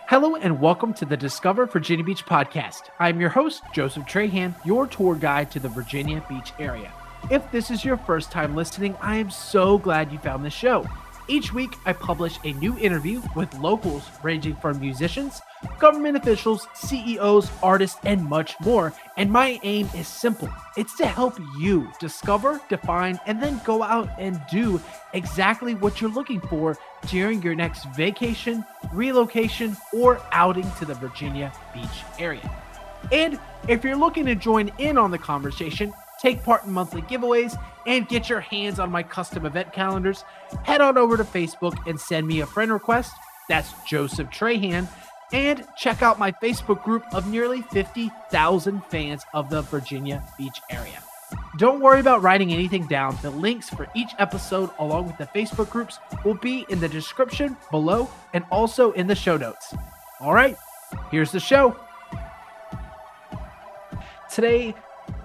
Hello and welcome to the Discover Virginia Beach podcast. I'm your host, Joseph Trahan, your tour guide to the Virginia Beach area. If this is your first time listening, I am so glad you found this show. Each week, I publish a new interview with locals ranging from musicians, government officials, CEOs, artists, and much more. And my aim is simple. It's to help you discover, define, and then go out and do exactly what you're looking for during your next vacation, relocation, or outing to the Virginia Beach area. And if you're looking to join in on the conversation, take part in monthly giveaways, and get your hands on my custom event calendars, head on over to Facebook and send me a friend request. That's Joseph Trahan. And check out my Facebook group of nearly 50,000 fans of the Virginia Beach area. Don't worry about writing anything down. The links for each episode, along with the Facebook groups, will be in the description below and also in the show notes. All right, here's the show. Today,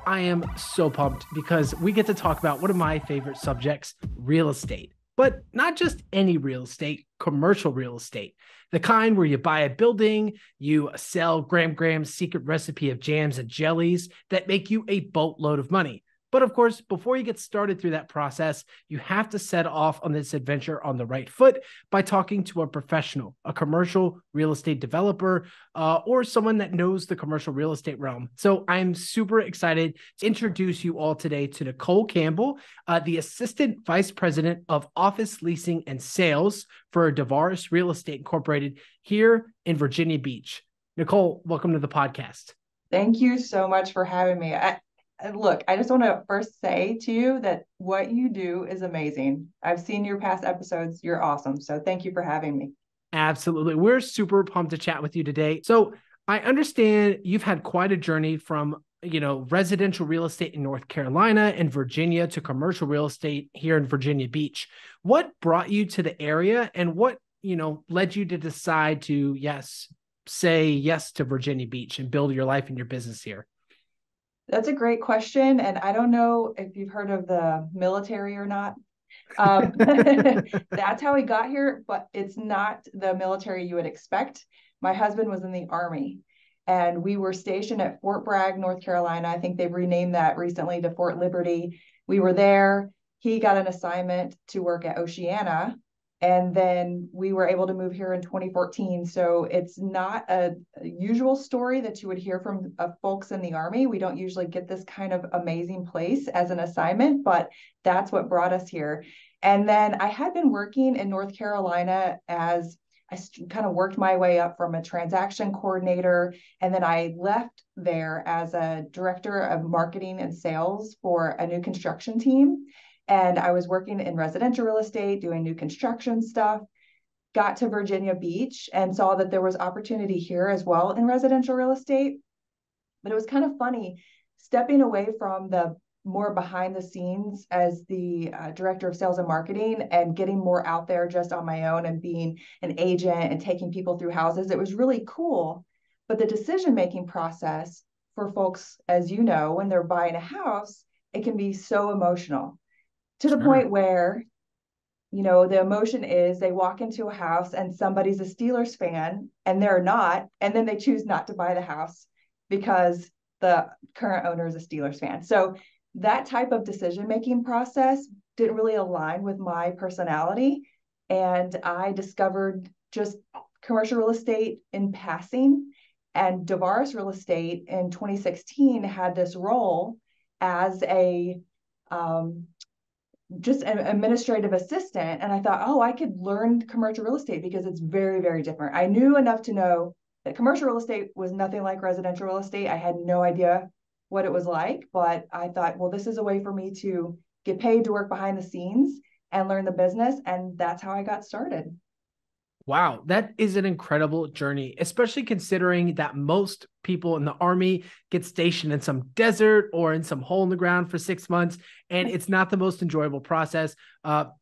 I am so pumped because we get to talk about one of my favorite subjects, real estate. But not just any real estate, commercial real estate. The kind where you buy a building, you sell Graham's secret recipe of jams and jellies that make you a boatload of money. But of course, before you get started through that process, you have to set off on this adventure on the right foot by talking to a professional, a commercial real estate developer, or someone that knows the commercial real estate realm. So I'm super excited to introduce you all today to Nicole Campbell, the Assistant Vice President of Office Leasing and Sales for Divaris Real Estate Incorporated here in Virginia Beach. Nicole, welcome to the podcast. Thank you so much for having me. Look, I just want to first say to you that what you do is amazing. I've seen your past episodes. You're awesome. So thank you for having me. Absolutely. We're super pumped to chat with you today. So I understand you've had quite a journey from, residential real estate in North Carolina and Virginia to commercial real estate here in Virginia Beach. What brought you to the area and what, led you to decide to, say yes to Virginia Beach and build your life and your business here? That's a great question. And I don't know if you've heard of the military or not. That's how we got here, but it's not the military you would expect. My husband was in the Army and we were stationed at Fort Bragg, North Carolina. I think they've renamed that recently to Fort Liberty. We were there. He got an assignment to work at Oceana. And then we were able to move here in 2014. So it's not a usual story that you would hear from folks in the Army. We don't usually get this kind of amazing place as an assignment, but that's what brought us here. And then I had been working in North Carolina as I kind of worked my way up from a transaction coordinator. And then I left there as a director of marketing and sales for a new construction team. And I was working in residential real estate, doing new construction stuff, got to Virginia Beach and saw that there was opportunity here as well in residential real estate. But it was kind of funny stepping away from the more behind the scenes as the director of sales and marketing and getting more out there just on my own and being an agent and taking people through houses. It was really cool. But the decision-making process for folks, as you know, when they're buying a house, it can be so emotional. To the point where, the emotion is they walk into a house and somebody's a Steelers fan and they're not, and then they choose not to buy the house because the current owner is a Steelers fan. So that type of decision-making process didn't really align with my personality. And I discovered just commercial real estate in passing, and Divaris Real Estate in 2016 had this role as just an administrative assistant. And I thought, I could learn commercial real estate because it's very, very different. I knew enough to know that commercial real estate was nothing like residential real estate. I had no idea what it was like, but I thought, well, this is a way for me to get paid to work behind the scenes and learn the business. And that's how I got started. Wow, that is an incredible journey, especially considering that most people in the Army get stationed in some desert or in some hole in the ground for 6 months, and it's not the most enjoyable process.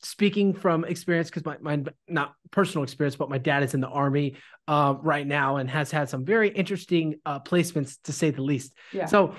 Speaking from experience, because my not personal experience, but my dad is in the Army right now and has had some very interesting placements, to say the least. Yeah. So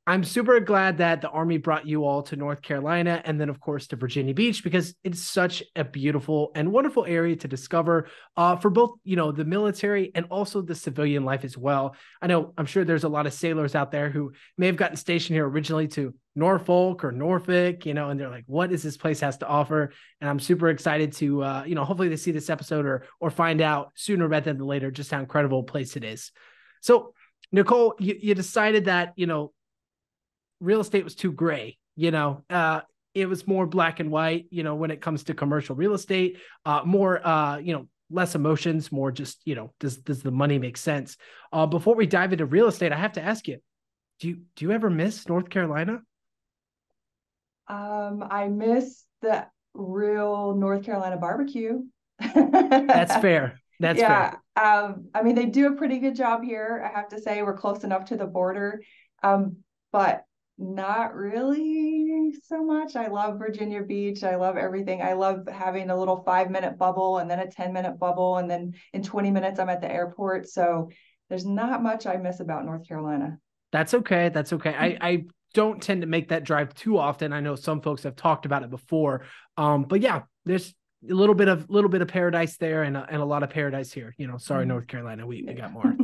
I'm super glad that the Army brought you all to North Carolina and then, of course, to Virginia Beach because it's such a beautiful and wonderful area to discover for both, the military and also the civilian life as well. I'm sure there's a lot of sailors out there who may have gotten stationed here originally to Norfolk or Norfolk, and they're like, what does this place has to offer? And I'm super excited to, hopefully they see this episode or find out sooner rather than later just how incredible a place it is. So, Nicole, you decided that, real estate was too gray. It was more black and white, when it comes to commercial real estate, more, less emotions, more just, does the money make sense? Before we dive into real estate, I have to ask you, do you ever miss North Carolina? I miss the real North Carolina barbecue. That's fair. That's fair. I mean, they do a pretty good job here. I have to say we're close enough to the border. But not really so much. I love Virginia Beach. I love everything. I love having a little 5-minute bubble and then a 10-minute bubble. And then in 20 minutes, I'm at the airport. So there's not much I miss about North Carolina. That's okay. That's okay. I don't tend to make that drive too often. I know some folks have talked about it before. But yeah, there's a little bit of paradise there and a lot of paradise here. Sorry, North Carolina, we got more.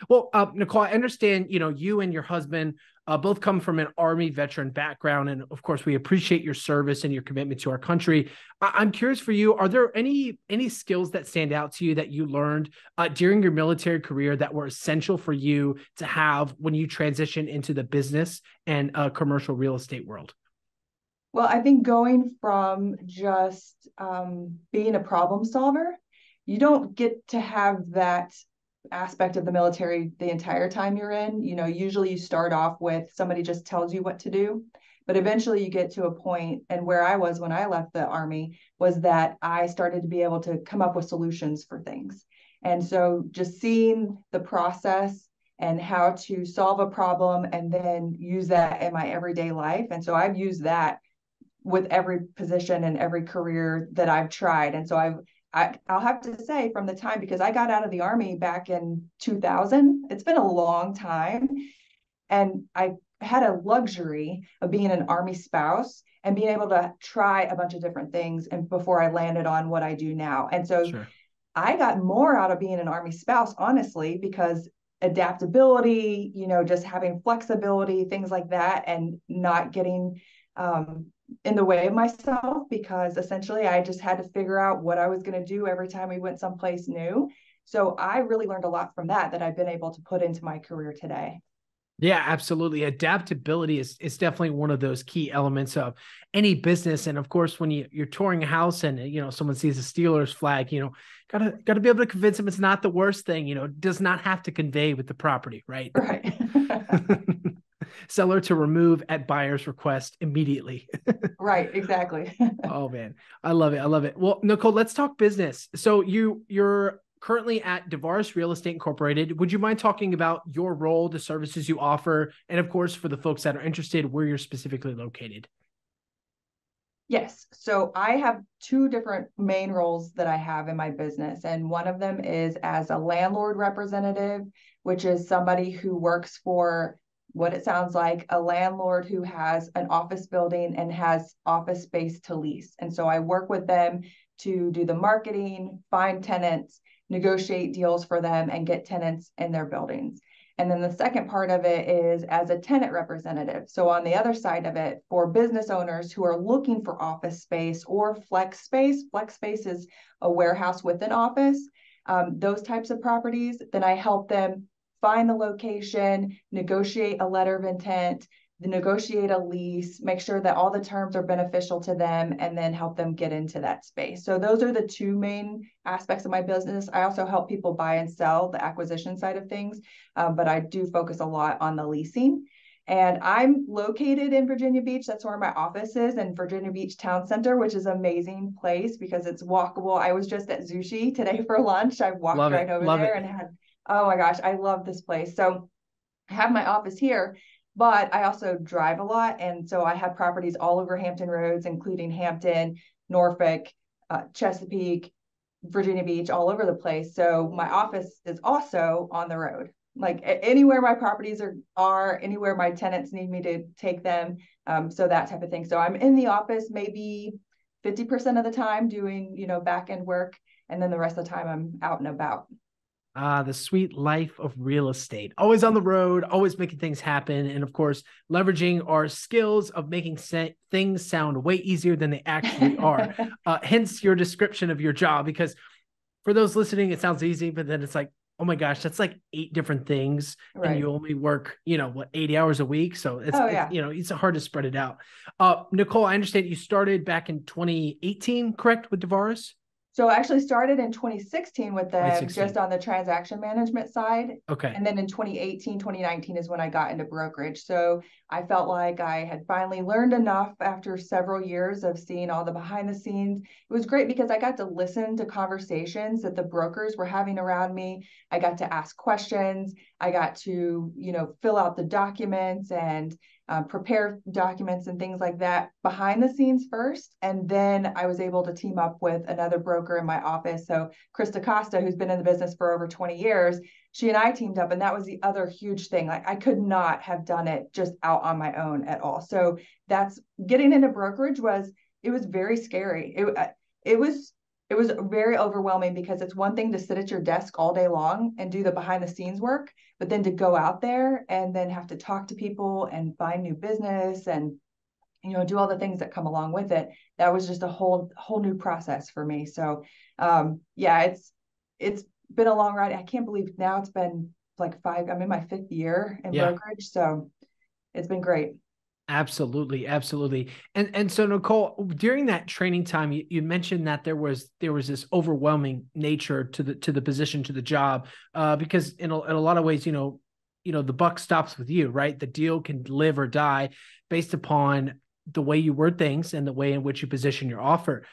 Well, Nicole, I understand, you and your husband both come from an Army veteran background. And of course, we appreciate your service and your commitment to our country. I'm curious for you, are there any skills that stand out to you that you learned during your military career that were essential for you to have when you transition into the business and commercial real estate world? Well, I think going from just being a problem solver, you don't get to have that aspect of the military the entire time you're in. Usually you start off with somebody just tells you what to do, but eventually you get to a point, and where I was when I left the Army was that I started to be able to come up with solutions for things. And so just seeing the process and how to solve a problem and then use that in my everyday life. And so I've used that with every position and every career that I've tried. And so I'll have to say, from the time, because I got out of the Army back in 2000, it's been a long time. And I had a luxury of being an Army spouse and being able to try a bunch of different things and before I landed on what I do now. And so sure. I got more out of being an Army spouse, honestly, because adaptability, just having flexibility, things like that, and not getting in the way of myself, because essentially I just had to figure out what I was going to do every time we went someplace new. So I really learned a lot from that I've been able to put into my career today. Yeah, absolutely. Adaptability is definitely one of those key elements of any business. And of course, when you're touring a house and, someone sees a Steelers flag, gotta be able to convince them it's not the worst thing, does not have to convey with the property, right? Right. Seller to remove at buyer's request immediately. Right, exactly. Oh man, I love it. I love it. Well, Nicole, let's talk business. So you're currently at Divaris Real Estate Incorporated. Would you mind talking about your role, the services you offer, and of course, for the folks that are interested, where you're specifically located? Yes. So I have two different main roles that I have in my business. And one of them is as a landlord representative, which is somebody who works for what it sounds like a landlord who has an office building and has office space to lease. And so I work with them to do the marketing, find tenants, negotiate deals for them, and get tenants in their buildings. And then the second part of it is as a tenant representative. So on the other side of it, for business owners who are looking for office space or flex space is a warehouse with an office, those types of properties, then I help them find the location, negotiate a letter of intent, negotiate a lease, make sure that all the terms are beneficial to them, and then help them get into that space. So those are the two main aspects of my business. I also help people buy and sell, the acquisition side of things, but I do focus a lot on the leasing. And I'm located in Virginia Beach. That's where my office is, in Virginia Beach Town Center, which is an amazing place because it's walkable. I was just at Sushi today for lunch. I walked right over there and had, oh my gosh, I love this place. So I have my office here, but I also drive a lot. And so I have properties all over Hampton Roads, including Hampton, Norfolk, Chesapeake, Virginia Beach, all over the place. So my office is also on the road. like anywhere my properties are anywhere my tenants need me to take them. So that type of thing. So I'm in the office maybe 50% of the time doing, back end work. And then the rest of the time I'm out and about. The sweet life of real estate. Always on the road, always making things happen. And of course, leveraging our skills of making things sound way easier than they actually are. Hence your description of your job, because for those listening, it sounds easy, but then it's like, oh my gosh, that's like 8 different things. Right. And you only work, 80 hours a week. So it's hard to spread it out. Nicole, I understand you started back in 2018, correct, with Divaris? So I actually started in 2016 with them 2016. just on the transaction management side. Okay. And then in 2018, 2019 is when I got into brokerage. So I felt like I had finally learned enough after several years of seeing all the behind the scenes. It was great because I got to listen to conversations that the brokers were having around me. I got to ask questions. I got to, fill out the documents and prepare documents and things like that behind the scenes first. And then I was able to team up with another broker in my office. So Krista Costa, who's been in the business for over 20 years, she and I teamed up. And that was the other huge thing. Like I could not have done it just out on my own at all. So that's getting into brokerage it was very scary. It was very overwhelming because it's one thing to sit at your desk all day long and do the behind the scenes work, but then to go out there and then have to talk to people and find new business and, do all the things that come along with it. That was just a whole new process for me. So, it's been a long ride. I can't believe now it's been like I'm in my 5th year in brokerage. So it's been great. Absolutely. Absolutely. And so Nicole, during that training time, you mentioned that there was this overwhelming nature to the position, to the job, because in a lot of ways, the buck stops with you, right? The deal can live or die based upon the way you word things and the way in which you position your offer.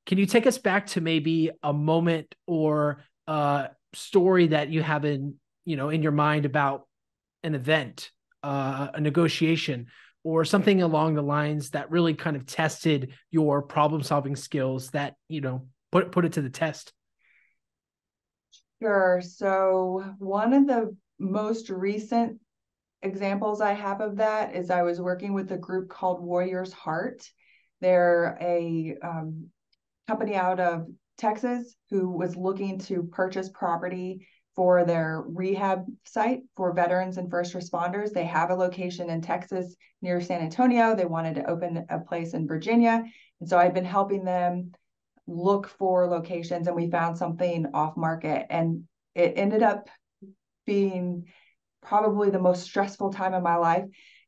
Can you take us back to maybe a moment or a story that you have in your mind about an event, a negotiation, or something along the lines that really kind of tested your problem-solving skills that, put it to the test? Sure. So one of the most recent examples I have of that is I was working with a group called Warrior's Heart. They're a company out of Texas who was looking to purchase property for their rehab site for veterans and first responders. They have a location in Texas near San Antonio. They wanted to open a place in Virginia. And so I'd been helping them look for locations, and we found something off market. And it ended up being probably the most stressful time of my life.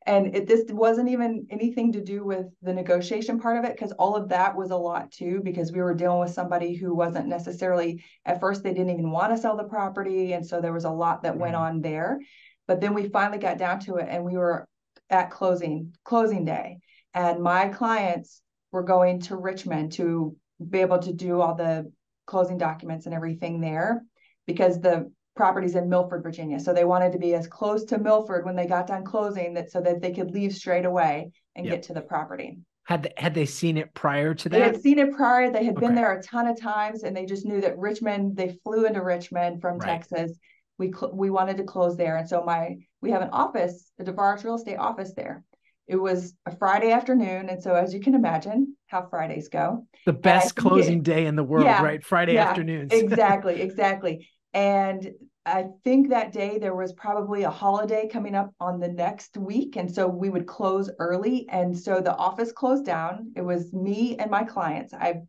And this wasn't even anything to do with the negotiation part of it, because all of that was a lot too, because we were dealing with somebody who wasn't necessarily, at first they didn't even want to sell the property. And so there was a lot that went on there. But then we finally got down to it and we were at closing day. And my clients were going to Richmond to be able to do all the closing documents and everything there, because the properties in Milford, Virginia. So they wanted to be as close to Milford when they got done closing so that they could leave straight away and get to the property. Had they seen it prior to that? They had seen it prior. They had been there a ton of times, and they just knew that Richmond, they flew into Richmond from Texas. We wanted to close there. And so we have an office, a Divaris Real Estate office there. It was a Friday afternoon. And so as you can imagine how Fridays go. The best closing day in the world, right? Friday afternoons. Exactly. And I think that day there was probably a holiday coming up on the next week. And so we would close early. And so the office closed down. It was me and my clients. I've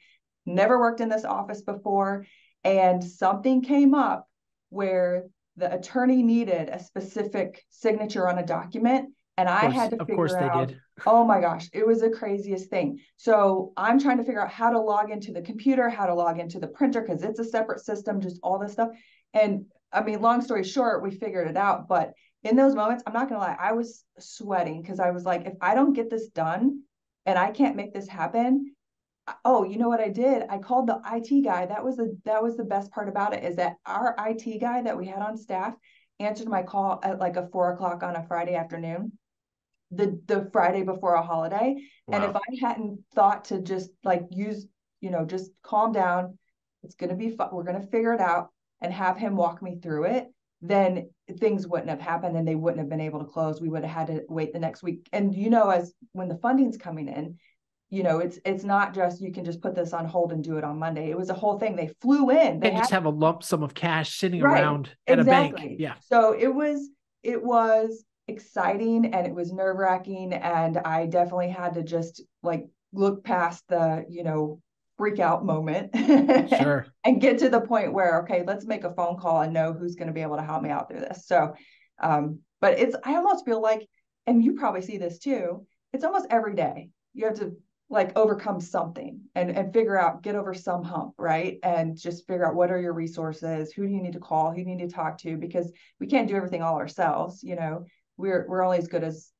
never worked in this office before. And something came up where the attorney needed a specific signature on a document. And I had to figure out, oh my gosh, it was the craziest thing. So I'm trying to figure out how to log into the computer, how to log into the printer, because it's a separate system, just all this stuff. And I mean, long story short, we figured it out. But in those moments, I'm not going to lie, I was sweating because I was like, if I don't get this done and I can't make this happen. Oh, you know what I did? I called the IT guy. That was the best part about it, is that our IT guy that we had on staff answered my call at like 4:00 on a Friday afternoon, the Friday before a holiday. Wow. And if I hadn't thought to just like just calm down, it's going to be fun. We're going to figure it out, and have him walk me through it, then things wouldn't have happened and they wouldn't have been able to close. We would have had to wait the next week. And, as when the funding's coming in, it's not just, you can just put this on hold and do it on Monday. It was a whole thing. They flew in. They And just have a lump sum of cash sitting right, around at a bank. exactly. Yeah. So it was exciting and it was nerve-wracking. And I definitely had to just like look past the, freak out moment Sure. and get to the point where, okay, let's make a phone call and know who's going to be able to help me out through this. So, but I almost feel like, and you probably see this too, it's almost every day you have to like overcome something and figure out, get over some hump, right? And just figure out what are your resources, who do you need to call, who do you need to talk to, because we can't do everything all ourselves. We're only as good as,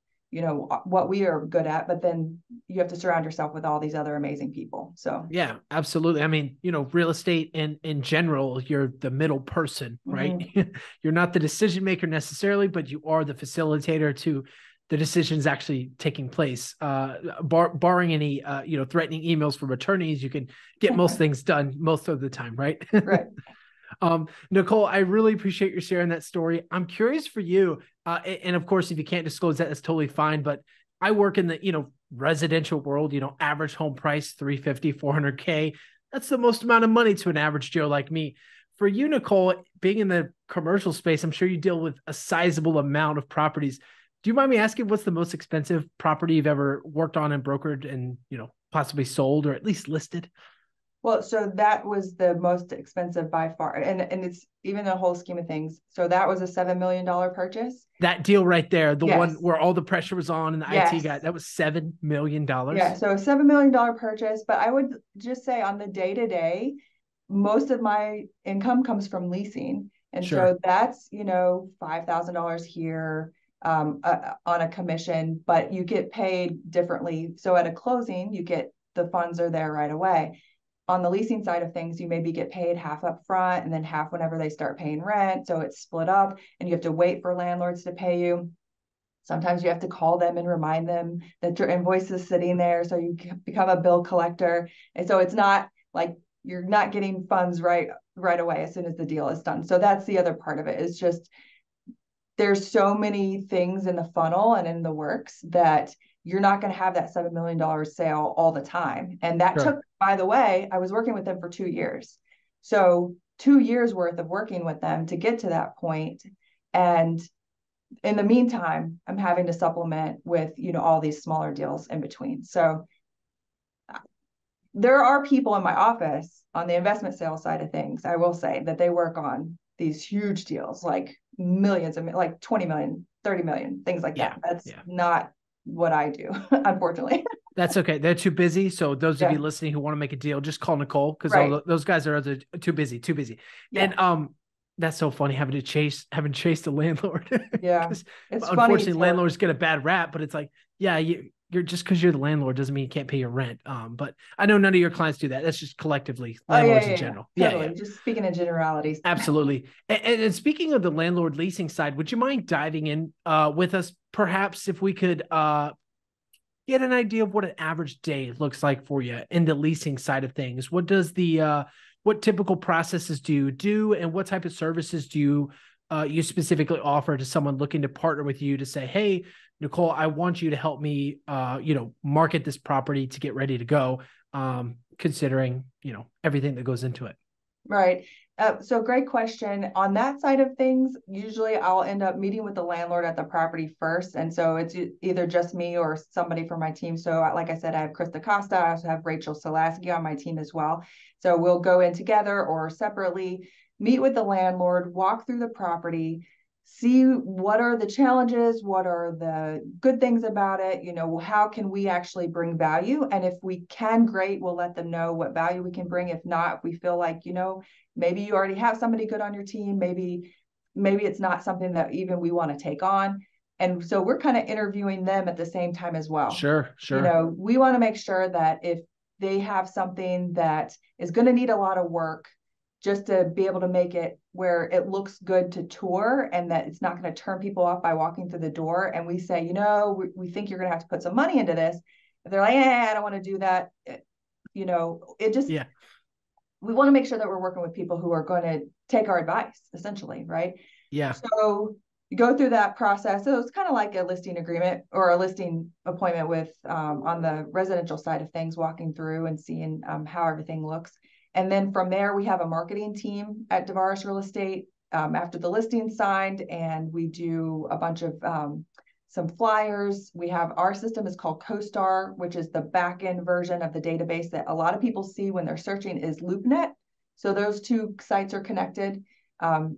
what we are good at, but then you have to surround yourself with all these other amazing people. So yeah, absolutely. I mean, real estate in general, you're the middle person, right? mm-hmm. You're not the decision maker necessarily, but you are the facilitator to the decisions actually taking place. Barring any, threatening emails from attorneys, you can get most things done most of the time, right? Right. Nicole, I really appreciate you sharing that story. I'm curious for you. And of course, if you can't disclose that, that's totally fine. But I work in the, residential world, average home price, 350, 400K. That's the most amount of money to an average Joe like me. For you, Nicole, being in the commercial space, I'm sure you deal with a sizable amount of properties. Do you mind me asking what's the most expensive property you've ever worked on and brokered and, possibly sold or at least listed? Well, so that was the most expensive by far. And it's even the whole scheme of things. So that was a $7 million purchase. That deal right there, the Yes. one where all the pressure was on and the Yes. IT guy, that was $7 million. Yeah. So a $7 million purchase. But I would just say on the day to day, most of my income comes from leasing. And Sure. so that's, $5,000 here on a commission, but you get paid differently. So at a closing, the funds are there right away. On the leasing side of things, you maybe get paid half up front and then half whenever they start paying rent. So it's split up and you have to wait for landlords to pay you. Sometimes you have to call them and remind them that your invoice is sitting there. So you become a bill collector. And so it's not like you're not getting funds right away as soon as the deal is done. So that's the other part of it. It's just there's so many things in the funnel and in the works that you're not going to have that $7 million sale all the time. And that took, by the way, I was working with them for 2 years. So 2 years worth of working with them to get to that point. And in the meantime, I'm having to supplement with, all these smaller deals in between. So there are people in my office on the investment sales side of things, I will say, that they work on these huge deals, like millions of, like 20 million, 30 million, things like that. That's not what I do, unfortunately. That's okay. They're too busy. So those of you listening who want to make a deal, just call Nicole because those guys are too busy. Yeah. And that's so funny having chased a landlord. Yeah, it's unfortunately landlords get a bad rap, but it's like, yeah, you're just because you're the landlord doesn't mean you can't pay your rent. But I know none of your clients do that. That's just collectively landlords in general. Totally. Just speaking in generalities. Absolutely. And speaking of the landlord leasing side, would you mind diving in with us? Perhaps if we could get an idea of what an average day looks like for you in the leasing side of things. What does what typical processes do you do, and what type of services do you specifically offer to someone looking to partner with you to say, hey, Nicole, I want you to help me, market this property to get ready to go, considering, everything that goes into it. Right. So great question. On that side of things, usually I'll end up meeting with the landlord at the property first. And so it's either just me or somebody from my team. So like I said, I have Krista Costa. I also have Rachel Salaski on my team as well. So we'll go in together or separately, meet with the landlord, walk through the property, see what are the challenges, what are the good things about it, how can we actually bring value? And if we can, great, we'll let them know what value we can bring. If not, if we feel like, maybe you already have somebody good on your team, maybe it's not something that even we want to take on. And so we're kind of interviewing them at the same time as well. Sure. We want to make sure that if they have something that is going to need a lot of work, just to be able to make it where it looks good to tour and that it's not going to turn people off by walking through the door. And we say, we think you're going to have to put some money into this. If they're like, I don't want to do that. It just, we want to make sure that we're working with people who are going to take our advice, essentially, right? Yeah. So you go through that process. So it's kind of like a listing agreement or a listing appointment with on the residential side of things, walking through and seeing how everything looks. And then from there, we have a marketing team at Divaris Real Estate after the listing signed, and we do a bunch of some flyers. We have our system is called CoStar, which is the back end version of the database that a lot of people see when they're searching is LoopNet. So those two sites are connected. CoStar,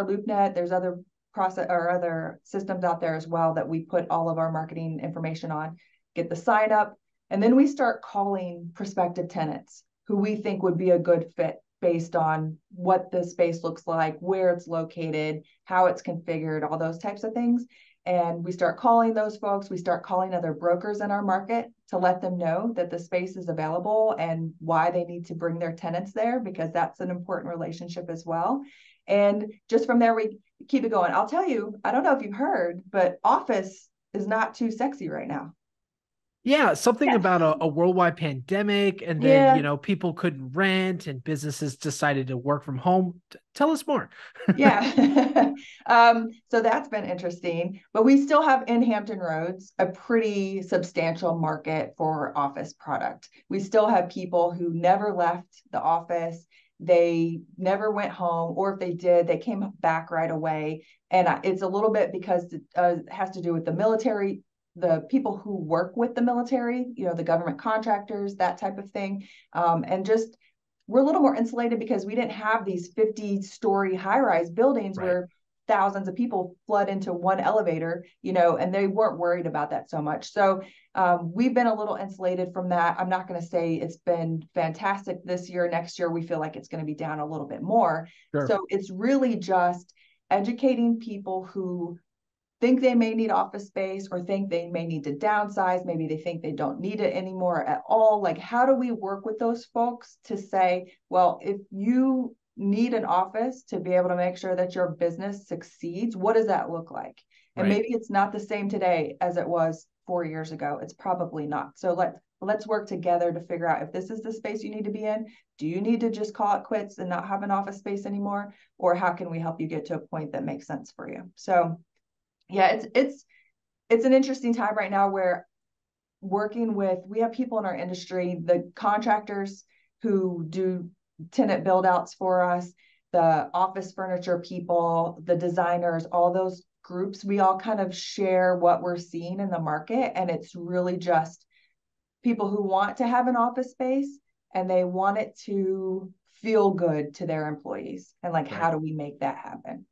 LoopNet, there's other process or other systems out there as well that we put all of our marketing information on, get the sign up, and then we start calling prospective tenants who we think would be a good fit based on what the space looks like, where it's located, how it's configured, all those types of things. And we start calling those folks. We start calling other brokers in our market to let them know that the space is available and why they need to bring their tenants there, because that's an important relationship as well. And just from there, we keep it going. I'll tell you, I don't know if you've heard, but office is not too sexy right now. Yeah, something about a worldwide pandemic, and then, Yeah. people couldn't rent and businesses decided to work from home. Tell us more. Yeah. So that's been interesting, but we still have in Hampton Roads a pretty substantial market for office product. We still have people who never left the office. They never went home, or if they did, they came back right away. And it's a little bit because it has to do with the military, the people who work with the military, the government contractors, that type of thing. And just we're a little more insulated because we didn't have these 50-story high-rise buildings Right. where thousands of people flood into one elevator, and they weren't worried about that so much. So we've been a little insulated from that. I'm not going to say it's been fantastic this year. Next year, we feel like it's going to be down a little bit more. Sure. So it's really just educating people who think they may need office space or think they may need to downsize. Maybe they think they don't need it anymore at all. Like, how do we work with those folks to say, well, if you need an office to be able to make sure that your business succeeds, what does that look like? And Right. maybe it's not the same today as it was 4 years ago. It's probably not. So let's work together to figure out if this is the space you need to be in. Do you need to just call it quits and not have an office space anymore? Or how can we help you get to a point that makes sense for you? So yeah, it's an interesting time right now where we have people in our industry, the contractors who do tenant build outs for us, the office furniture people, the designers, all those groups, we all kind of share what we're seeing in the market. And it's really just people who want to have an office space and they want it to feel good to their employees. And like, Right. how do we make that happen?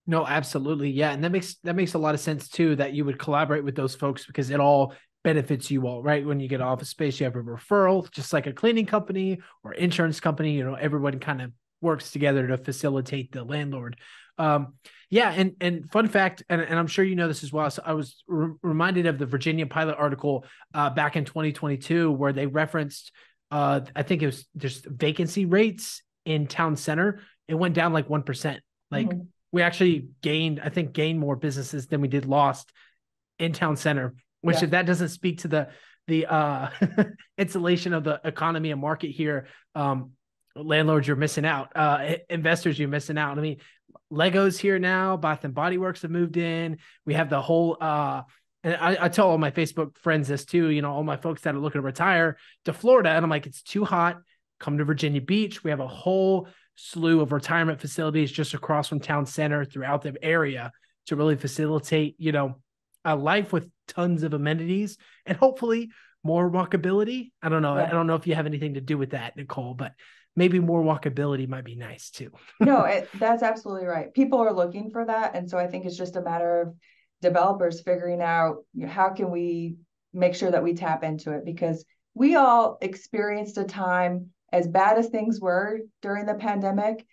No, absolutely. Yeah. And that makes a lot of sense too, that you would collaborate with those folks because it all benefits you all, right? When you get office space, you have a referral, just like a cleaning company or insurance company, everyone kind of works together to facilitate the landlord. Yeah. And fun fact, and I'm sure you know this as well. So I was reminded of the Virginia pilot article back in 2022, where they referenced, I think it was just vacancy rates in town center. It went down like 1%. Like, we actually gained more businesses than we did lost in town center, which if that doesn't speak to the insulation of the economy and market here, landlords, you're missing out. Investors, you're missing out. I mean, Lego's here now. Bath and Body Works have moved in. We have the whole, and I tell all my Facebook friends this too, all my folks that are looking to retire to Florida. And I'm like, it's too hot. Come to Virginia Beach. We have a whole slew of retirement facilities just across from town center throughout the area to really facilitate, a life with tons of amenities and hopefully more walkability. I don't know. Right. I don't know if you have anything to do with that, Nicole, but maybe more walkability might be nice too. No, that's absolutely right. People are looking for that. And so I think it's just a matter of developers figuring out how can we make sure that we tap into it, because we all experienced a time, as bad as things were during the pandemic,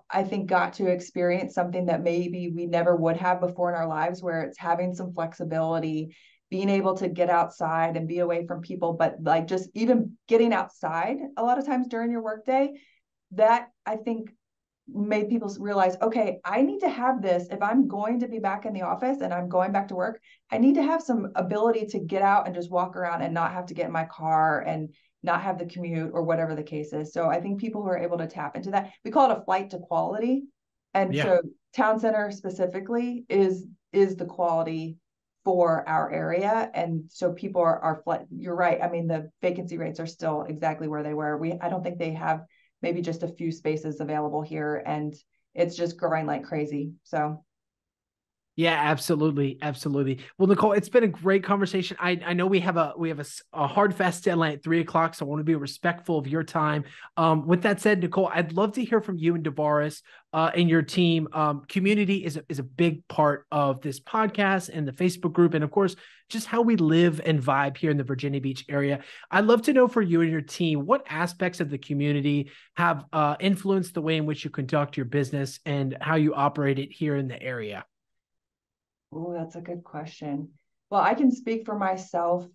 I think, got to experience something that maybe we never would have before in our lives, where it's having some flexibility, being able to get outside and be away from people, but like just even getting outside a lot of times during your workday, that I think made people realize, okay, I need to have this. If I'm going to be back in the office and I'm going back to work, I need to have some ability to get out and just walk around and not have to get in my car and not have the commute or whatever the case is. So I think people who are able to tap into that, we call it a flight to quality. And Yeah. so town center specifically is the quality for our area. And so people are you're right. I mean, the vacancy rates are still exactly where they were. I don't think they have maybe just a few spaces available here, and it's just growing like crazy. So Yeah, absolutely. Absolutely. Well, Nicole, it's been a great conversation. I know we have a hard fast deadline at 3:00, so I want to be respectful of your time. With that said, Nicole, I'd love to hear from you and Divaris and your team. Community is a big part of this podcast and the Facebook group, and of course, just how we live and vibe here in the Virginia Beach area. I'd love to know for you and your team, what aspects of the community have influenced the way in which you conduct your business and how you operate it here in the area. oh, that's a good question. Well, I can speak for myself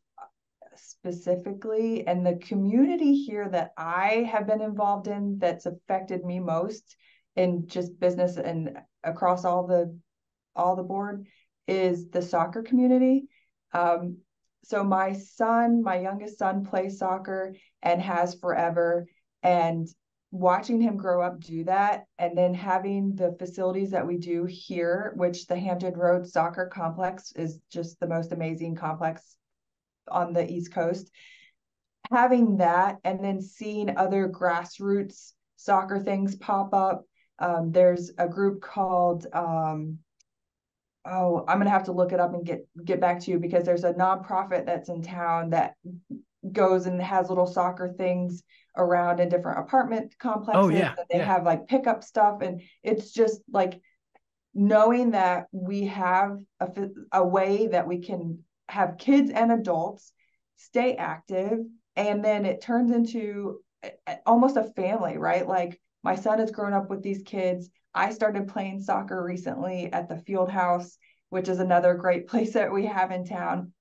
specifically, and the community here that I have been involved in that's affected me most in just business and across all the board is the soccer community. So my youngest son plays soccer and has forever, and watching him grow up do that, and then having the facilities that we do here, which the Hampton Road Soccer Complex is just the most amazing complex on the East Coast. Having that, and then seeing other grassroots soccer things pop up. There's a group called oh, I'm gonna have to look it up and get back to you, because there's a nonprofit that's in town that goes and has little soccer things around in different apartment Oh complexes, yeah, that they yeah. have like pickup stuff, and it's just like knowing that we have a way that we can have kids and adults stay active, and then it turns into almost a family, right? Like my son has grown up with these kids. I started playing soccer recently at the field house, which is another great place that we have in town.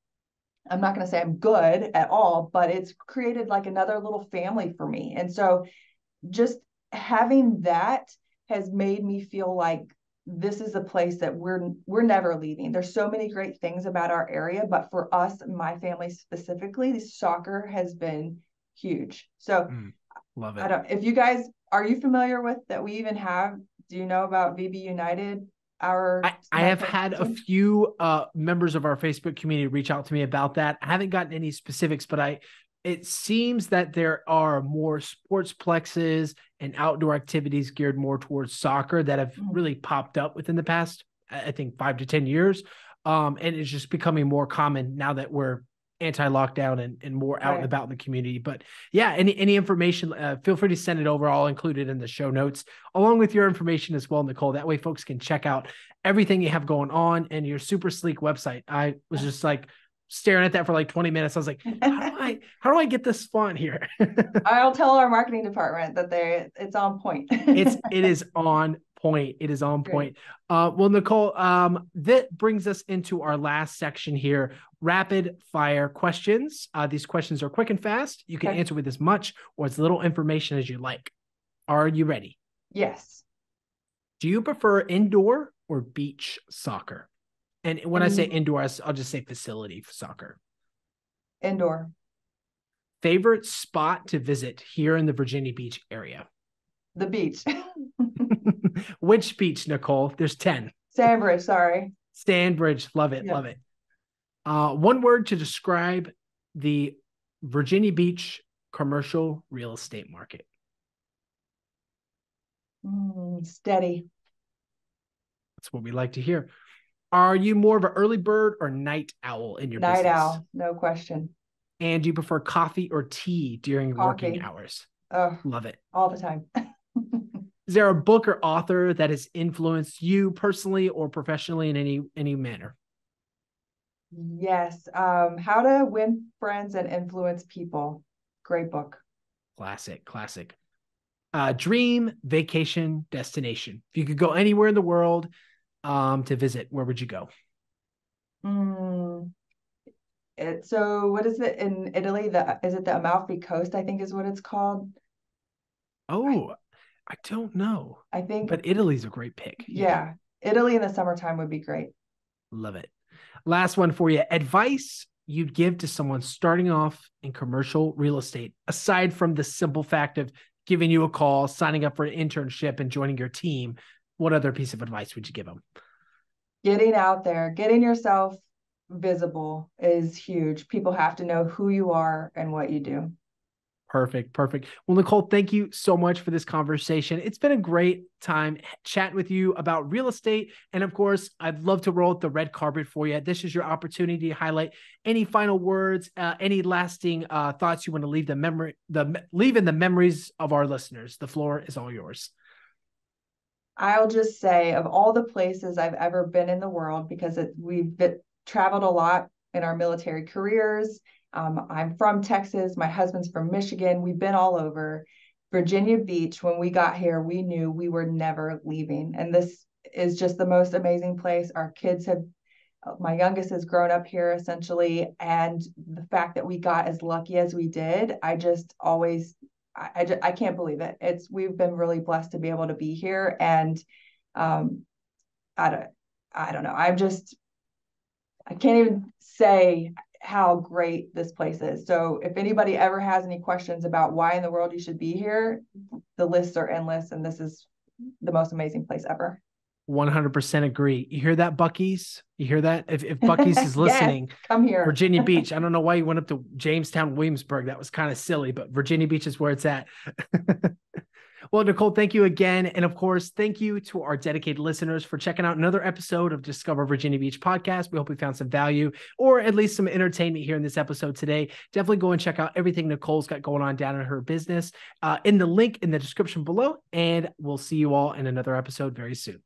I'm not going to say I'm good at all, but it's created like another little family for me. And so just having that has made me feel like this is a place that we're never leaving. There's so many great things about our area, but for us, my family specifically, soccer has been huge. So Love I it. don't, if you guys, are you familiar with that we even have, do you know about VB United? I My have son's had a team? few members of our Facebook community reach out to me about that. I haven't gotten any specifics, but it seems that there are more sports plexes and outdoor activities geared more towards soccer that have really popped up within the past, I think, 5 to 10 years. And it's just becoming more common now that we're anti-lockdown and more out and Right. about in the community. But yeah, any information, feel free to send it over. I'll include it in the show notes along with your information as well, Nicole. That way folks can check out everything you have going on and your super sleek website. I was just like staring at that for like 20 minutes. I was like, how do I get this font here? I'll tell our marketing department that it's on point. It is on point. It is on Great. point. Well, Nicole, that brings us into our last section here, rapid fire questions. These questions are quick and fast. You can Okay. answer with as much or as little information as you like. Are you ready? Yes. Do you prefer indoor or beach soccer? And when I say indoor, I'll just say facility soccer. Indoor. Favorite spot to visit here in the Virginia Beach area? The beach. Which beach, Nicole? There's 10. Sandbridge, sorry. Stanbridge. Love it. Yep. Love it. One word to describe the Virginia Beach commercial real estate market. Steady. That's what we like to hear. Are you more of an early bird or night owl in your Night business? owl, no question. And do you prefer coffee or tea during working Coffee. hours? Oh, Love it. all the time. Is there a book or author that has influenced you personally or professionally in any manner? Yes. How to Win Friends and Influence People. Great book. Classic. Dream vacation destination. If you could go anywhere in the world to visit, where would you go? So what is it in Italy? Is it the Amalfi Coast, I think is what it's called? Oh, I don't know. I think, But Italy's a great pick. yeah. Italy in the summertime would be great. Love it. Last one for you. Advice you'd give to someone starting off in commercial real estate, aside from the simple fact of giving you a call, signing up for an internship, and joining your team? What other piece of advice would you give them? Getting out there, getting yourself visible is huge. People have to know who you are and what you do. Perfect. Perfect. Well, Nicole, thank you so much for this conversation. It's been a great time chatting with you about real estate. And of course, I'd love to roll out the red carpet for you. This is your opportunity to highlight any final words, any lasting thoughts you want to leave leave in the memories of our listeners. The floor is all yours. I'll just say, of all the places I've ever been in the world, because we've traveled a lot in our military careers. I'm from Texas. My husband's from Michigan. We've been all over. Virginia Beach, when we got here, we knew we were never leaving. And this is just the most amazing place. My youngest has grown up here essentially. And the fact that we got as lucky as we did, I can't believe it. We've been really blessed to be able to be here. And I don't know. I can't even say how great this place is. So if anybody ever has any questions about why in the world you should be here, the lists are endless, and this is the most amazing place ever. 100% agree. You hear that, Buc-ee's? You hear that? If Buc-ee's is listening, yes, come here. Virginia Beach. I don't know why you went up to Jamestown, Williamsburg. That was kind of silly, but Virginia Beach is where it's at. Well, Nicole, thank you again. And of course, thank you to our dedicated listeners for checking out another episode of Discover Virginia Beach podcast. We hope we found some value or at least some entertainment here in this episode today. Definitely go and check out everything Nicole's got going on down in her business in the link in the description below. And we'll see you all in another episode very soon.